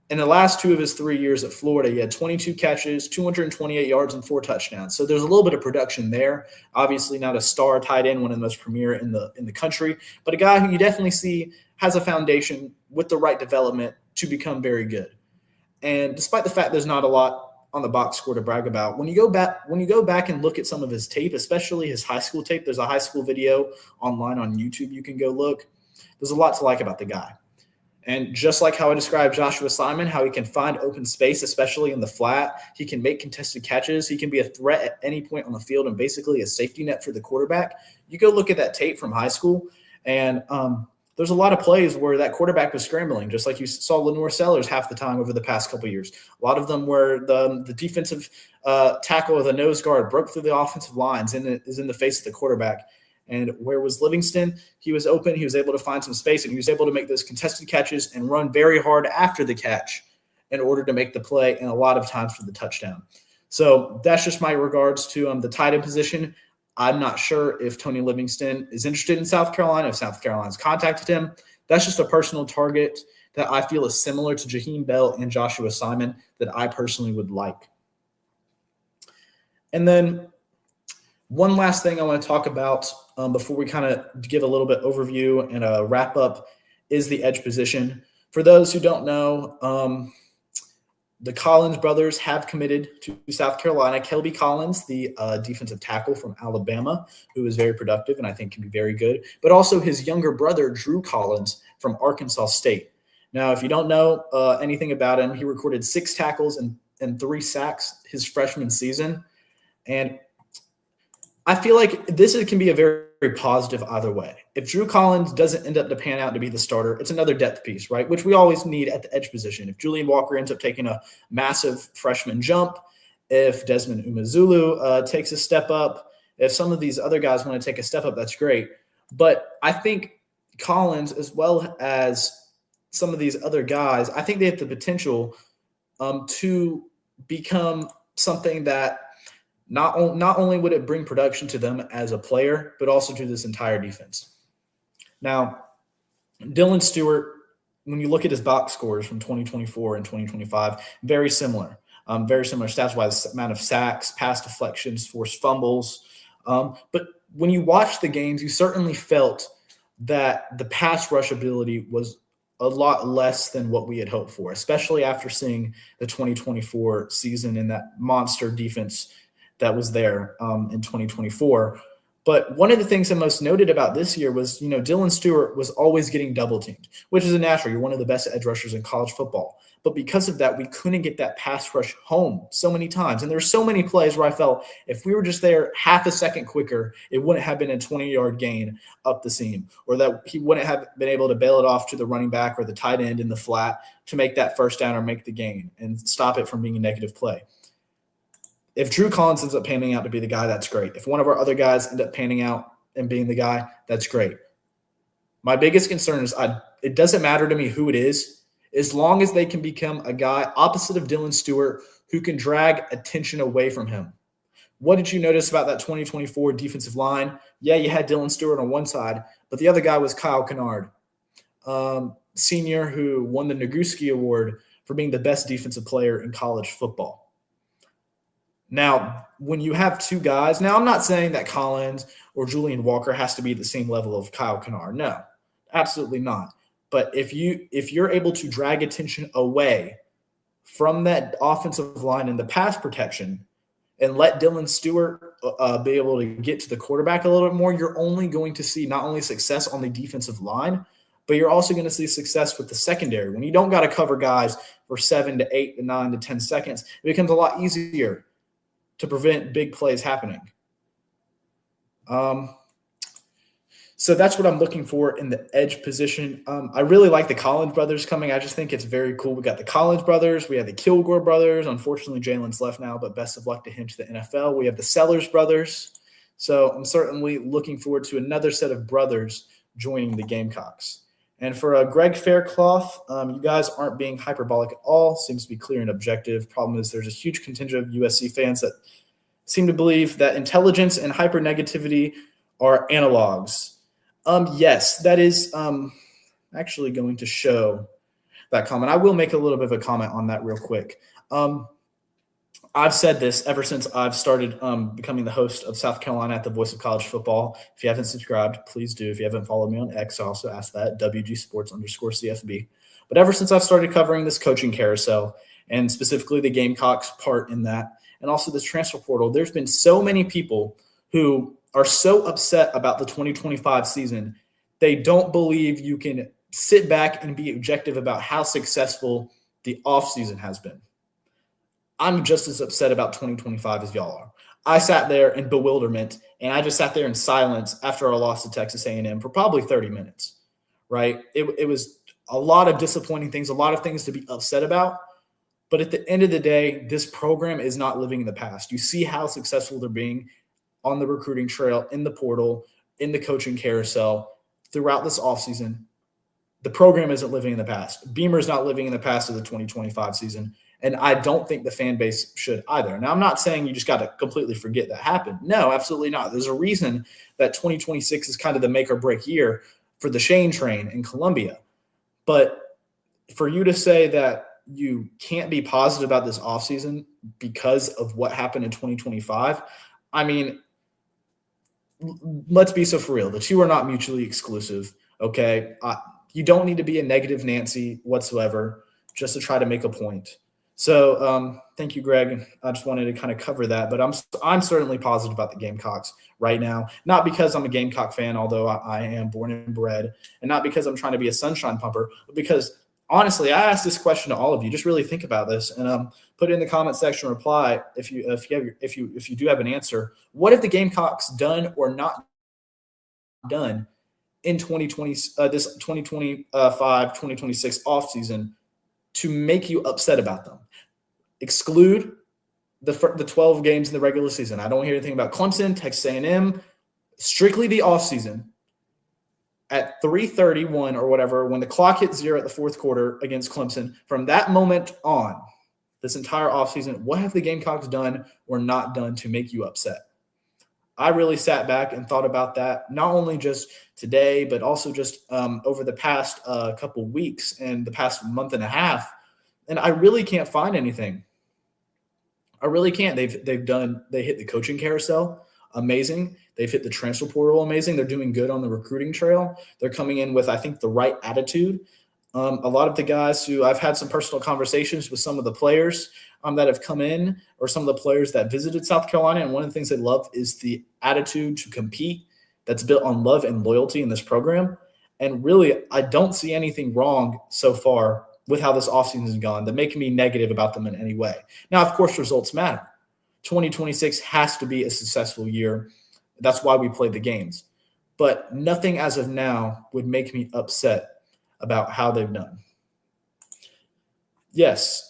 in the last 2 of his 3 years at Florida, he had 22 catches, 228 yards, and 4 touchdowns. So there's a little bit of production there. Obviously not a star tight end, one of the most premier in the country, but a guy who you definitely see has a foundation with the right development to become very good. And despite the fact there's not a lot on the box score to brag about, when you go back and look at some of his tape, especially his high school tape, there's a high school video online on YouTube you can go look. There's a lot to like about the guy. And just like how I described Joshua Simon, how he can find open space, especially in the flat, he can make contested catches, he can be a threat at any point on the field and basically a safety net for the quarterback. You go look at that tape from high school, and there's a lot of plays where that quarterback was scrambling, just like you saw Lenoir Sellers half the time over the past couple of years. A lot of them where the defensive tackle or the nose guard broke through the offensive lines and is in the face of the quarterback. And where was Livingston? He was open. He was able to find some space, and he was able to make those contested catches and run very hard after the catch in order to make the play, and a lot of times for the touchdown. So that's just my regards to the tight end position. I'm not sure if Tony Livingston is interested in South Carolina, if South Carolina's contacted him. That's just a personal target that I feel is similar to Jaheim Bell and Joshua Simon that I personally would like. And then One last thing I want to talk about before we kind of give a little bit overview and a wrap up is the edge position. For those who don't know, the Collins brothers have committed to South Carolina. Kelby Collins, the defensive tackle from Alabama, who is very productive and I think can be very good, but also his younger brother, Drew Collins, from Arkansas State. Now, if you don't know anything about him, he recorded 6 tackles and 3 sacks his freshman season. And I feel like this can be a very, very positive either way. If Drew Collins doesn't end up to pan out to be the starter, it's another depth piece, right? Which we always need at the edge position. If Julian Walker ends up taking a massive freshman jump, if Desmond Umazulu takes a step up, if some of these other guys want to take a step up, that's great. But I think Collins, as well as some of these other guys, I think they have the potential to become something that not only would it bring production to them as a player, but also to this entire defense. Now, Dylan Stewart, when you look at his box scores from 2024 and 2025, very similar stats-wise, amount of sacks, pass deflections, forced fumbles. But when you watch the games, you certainly felt that the pass rush ability was a lot less than what we had hoped for, especially after seeing the 2024 season and that monster defense that was there in 2024. But one of the things I most noted about this year was, Dylan Stewart was always getting double teamed, which is a natural. You're one of the best edge rushers in college football. But because of that, we couldn't get that pass rush home so many times. And there's so many plays where I felt if we were just there half a second quicker, it wouldn't have been a 20-yard gain up the seam, or that he wouldn't have been able to bail it off to the running back or the tight end in the flat to make that first down or make the gain and stop it from being a negative play. If Drew Collins ends up panning out to be the guy, that's great. If one of our other guys end up panning out and being the guy, that's great. My biggest concern is it doesn't matter to me who it is, as long as they can become a guy opposite of Dylan Stewart who can drag attention away from him. What did you notice about that 2024 defensive line? Yeah, you had Dylan Stewart on one side, but the other guy was Kyle Kennard, senior who won the Nagurski Award for being the best defensive player in college football. Now, when you have two guys, now I'm not saying that Collins or Julian Walker has to be the same level of Kyle Kennard. No, absolutely not. But if you're able to drag attention away from that offensive line and the pass protection and let Dylan Stewart be able to get to the quarterback a little bit more, you're only going to see not only success on the defensive line, but you're also going to see success with the secondary. When you don't got to cover guys for 7 to 8 to 9 to 10 seconds, it becomes a lot easier to prevent big plays happening. So that's what I'm looking for in the edge position. I really like the Collins brothers coming. I just think it's very cool. We got the Collins brothers. We have the Kilgore brothers. Unfortunately, Jalen's left now, but best of luck to him to the NFL. We have the Sellers brothers. So I'm certainly looking forward to another set of brothers joining the Gamecocks. And for Greg Faircloth, you guys aren't being hyperbolic at all. Seems to be clear and objective. Problem is there's a huge contingent of USC fans that seem to believe that intelligence and hypernegativity are analogs. Yes, that is actually going to show that comment. I will make a little bit of a comment on that real quick. I've said this ever since I've started becoming the host of South Carolina at the Voice of College Football. If you haven't subscribed, please do. If you haven't followed me on X, I also ask that, WG_Sports_CFB. But ever since I've started covering this coaching carousel, and specifically the Gamecocks part in that, and also this transfer portal, there's been so many people who are so upset about the 2025 season, they don't believe you can sit back and be objective about how successful the offseason has been. I'm just as upset about 2025 as y'all are. I sat there in bewilderment, and I just sat there in silence after our loss to Texas A&M for probably 30 minutes, right? It was a lot of disappointing things, a lot of things to be upset about. But at the end of the day, this program is not living in the past. You see how successful they're being on the recruiting trail, in the portal, in the coaching carousel, throughout this offseason. The program isn't living in the past. Beamer's not living in the past of the 2025 season. And I don't think the fan base should either. Now, I'm not saying you just got to completely forget that happened. No, absolutely not. There's a reason that 2026 is kind of the make or break year for the Shane train in Columbia. But for you to say that you can't be positive about this offseason because of what happened in 2025, I mean, let's be so for real. The two are not mutually exclusive. Okay. You don't need to be a negative Nancy whatsoever just to try to make a point. So thank you, Greg. I just wanted to kind of cover that, but I'm certainly positive about the Gamecocks right now. Not because I'm a Gamecock fan, although I am born and bred, and not because I'm trying to be a sunshine pumper, but because honestly, I asked this question to all of you. Just really think about this, and put it in the comment section. Reply if you do have an answer. What have the Gamecocks done or not done in 2020 this 2025-2026 offseason to make you upset about them? Exclude the 12 games in the regular season. I don't hear anything about Clemson, Texas A&M. Strictly the offseason. At 3:31 or whatever, when the clock hit 0 at the fourth quarter against Clemson, from that moment on, this entire offseason, what have the Gamecocks done or not done to make you upset? I really sat back and thought about that, not only just today, but also just over the past couple weeks and the past month and a half. And I really can't find anything. I really can't. They hit the coaching carousel, amazing. They've hit the transfer portal, amazing. They're doing good on the recruiting trail. They're coming in with, I think, the right attitude. A lot of the guys who I've had some personal conversations with, some of the players that have come in, or some of the players that visited South Carolina, and one of the things they love is the attitude to compete that's built on love and loyalty in this program. And really, I don't see anything wrong so far with how this offseason has gone that make me negative about them in any way. Now, of course, results matter. 2026 has to be a successful year. That's why we play the games. But nothing as of now would make me upset about how they've done. Yes,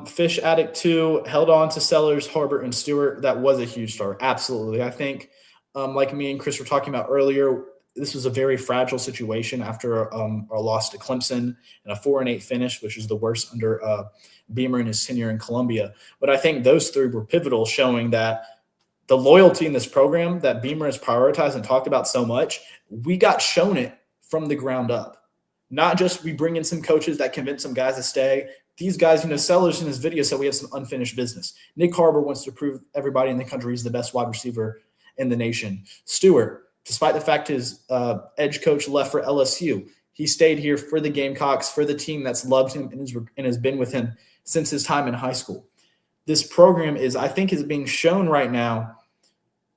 Fish Addict 2 held on to Sellers, Harbert, and Stewart. That was a huge start. Absolutely. I think, like me and Chris were talking about earlier, this was a very fragile situation after our loss to Clemson and a 4-8 finish, which is the worst under Beamer and his tenure in Columbia. But I think those three were pivotal, showing that the loyalty in this program that Beamer has prioritized and talked about so much, we got shown it from the ground up. Not just we bring in some coaches that convince some guys to stay. These guys, Sellers in his video said we have some unfinished business. Nick Harbor wants to prove everybody in the country he's the best wide receiver in the nation. Stewart, despite the fact his edge coach left for LSU, he stayed here for the Gamecocks, for the team that's loved him and has been with him since his time in high school. This program is being shown right now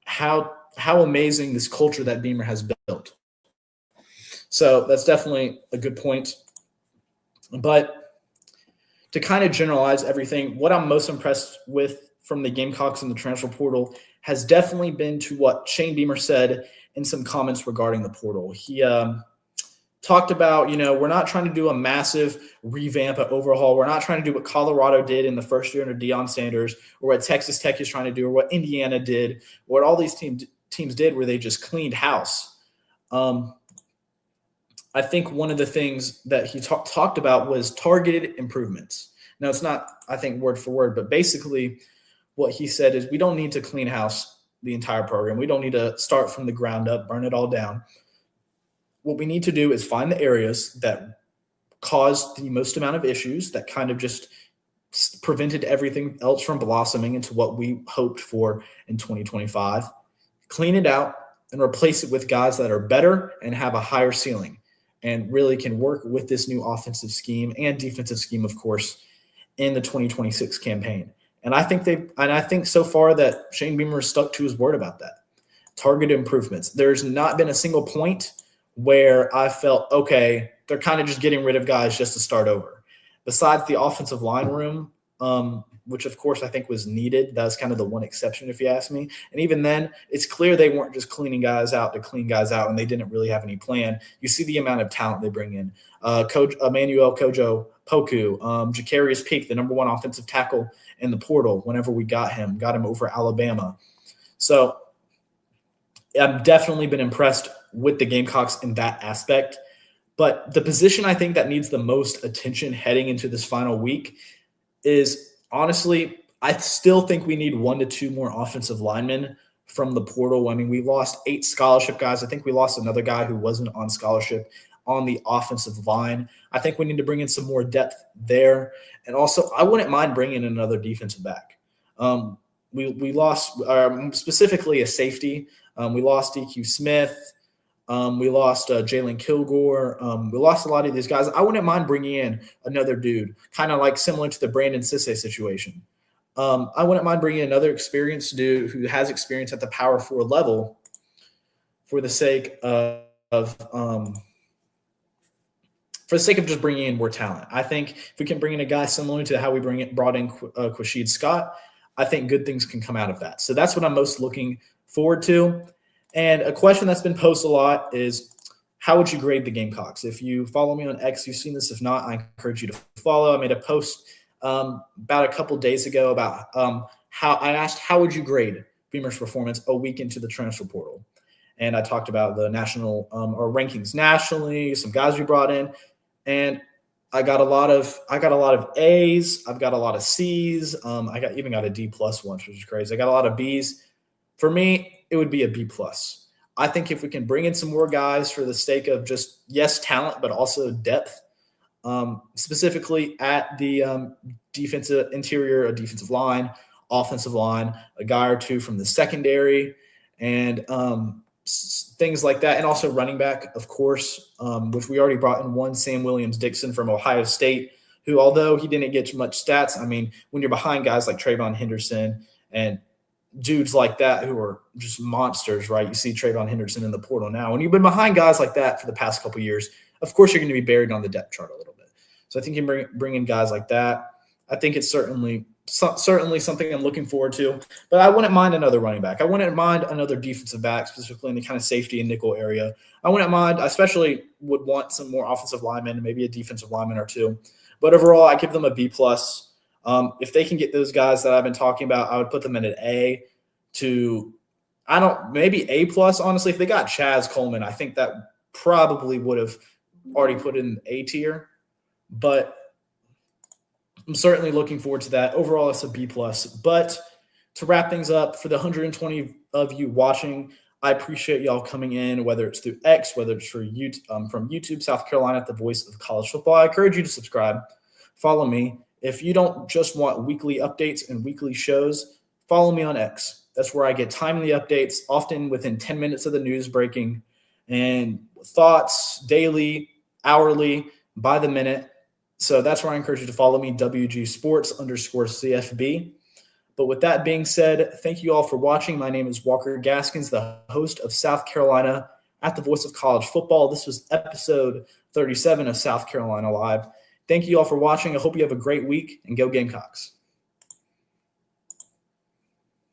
how amazing this culture that Beamer has built. So that's definitely a good point. But to kind of generalize everything, what I'm most impressed with from the Gamecocks in the transfer portal has definitely been to what Shane Beamer said in some comments regarding the portal. He talked about, we're not trying to do a massive revamp, an overhaul. We're not trying to do what Colorado did in the first year under Deion Sanders, or what Texas Tech is trying to do, or what Indiana did, or what all these teams did where they just cleaned house. I think one of the things that he talked about was targeted improvements. Now, it's not, I think, word for word, but basically what he said is we don't need to clean house the entire program. We don't need to start from the ground up, burn it all down. What we need to do is find the areas that caused the most amount of issues, that kind of just prevented everything else from blossoming into what we hoped for in 2025, clean it out, and replace it with guys that are better and have a higher ceiling and really can work with this new offensive scheme and defensive scheme, of course, in the 2026 campaign. And I think so far that Shane Beamer has stuck to his word about that. Targeted improvements. There's not been a single point where I felt, okay, they're kind of just getting rid of guys just to start over. Besides the offensive line room, which of course I think was needed. That was kind of the one exception, if you ask me. And even then, it's clear they weren't just cleaning guys out to clean guys out, and they didn't really have any plan. You see the amount of talent they bring in. Coach Emmanuel Kojo Poku, Jacarius Peak, the number one offensive tackle in the portal whenever we got him over Alabama. So I've definitely been impressed with the Gamecocks in that aspect. But the position I think that needs the most attention heading into this final week is, honestly, I still think we need 1 to 2 more offensive linemen from the portal. I mean, we lost 8 scholarship guys. I think we lost another guy who wasn't on scholarship on the offensive line. I think we need to bring in some more depth there. And also, I wouldn't mind bringing in another defensive back. we lost specifically a safety. We lost DQ Smith. We lost Jalen Kilgore. We lost a lot of these guys. I wouldn't mind bringing in another dude, kind of like similar to the Brandon Sisse situation. I wouldn't mind bringing another experienced dude who has experience at the Power 4 level for the sake of just bringing in more talent. I think if we can bring in a guy similar to how we brought in Quashid Scott, I think good things can come out of that. So that's what I'm most looking forward to. And a question that's been posed a lot is, how would you grade the Gamecocks? If you follow me on X, you've seen this. If not, I encourage you to follow. I made a post about a couple days ago about how I asked, how would you grade Beamer's performance a week into the transfer portal? And I talked about the national or rankings nationally, some guys we brought in, and I got a lot of A's. I've got a lot of C's. I even got a D+ once, which is crazy. I got a lot of B's. For me, it would be a B+. I think if we can bring in some more guys for the sake of just, yes, talent, but also depth, specifically at the defensive line, offensive line, a guy or two from the secondary, and things like that. And also running back, of course, which we already brought in one, Sam Williams-Dixon from Ohio State, who, although he didn't get much stats, I mean, when you're behind guys like Trayvon Henderson and dudes like that who are just monsters, right? You see Trayvon Henderson in the portal now. When you've been behind guys like that for the past couple of years, of course you're going to be buried on the depth chart a little bit. So I think you can bring in guys like that. I think it's certainly something I'm looking forward to. But I wouldn't mind another running back. I wouldn't mind another defensive back, specifically in the kind of safety and nickel area. I wouldn't mind. I especially would want some more offensive linemen, maybe a defensive lineman or two. But overall, I give them a B+. If they can get those guys that I've been talking about, I would put them in an A to, maybe A+, honestly. If they got Chaz Coleman, I think that probably would have already put in A tier. But I'm certainly looking forward to that. Overall, it's a B+. But to wrap things up, for the 120 of you watching, I appreciate y'all coming in, whether it's through X, whether it's from YouTube, South Carolina, at the voice of college football. I encourage you to subscribe. Follow me. If you don't just want weekly updates and weekly shows, follow me on X. That's where I get timely updates, often within 10 minutes of the news breaking, and thoughts daily, hourly, by the minute. So that's where I encourage you to follow me, WG_Sports_CFB. But with that being said, thank you all for watching. My name is Walker Gaskins, the host of South Carolina at the Voice of College Football. This was episode 37 of South Carolina Live. Thank you all for watching. I hope you have a great week, and go Gamecocks.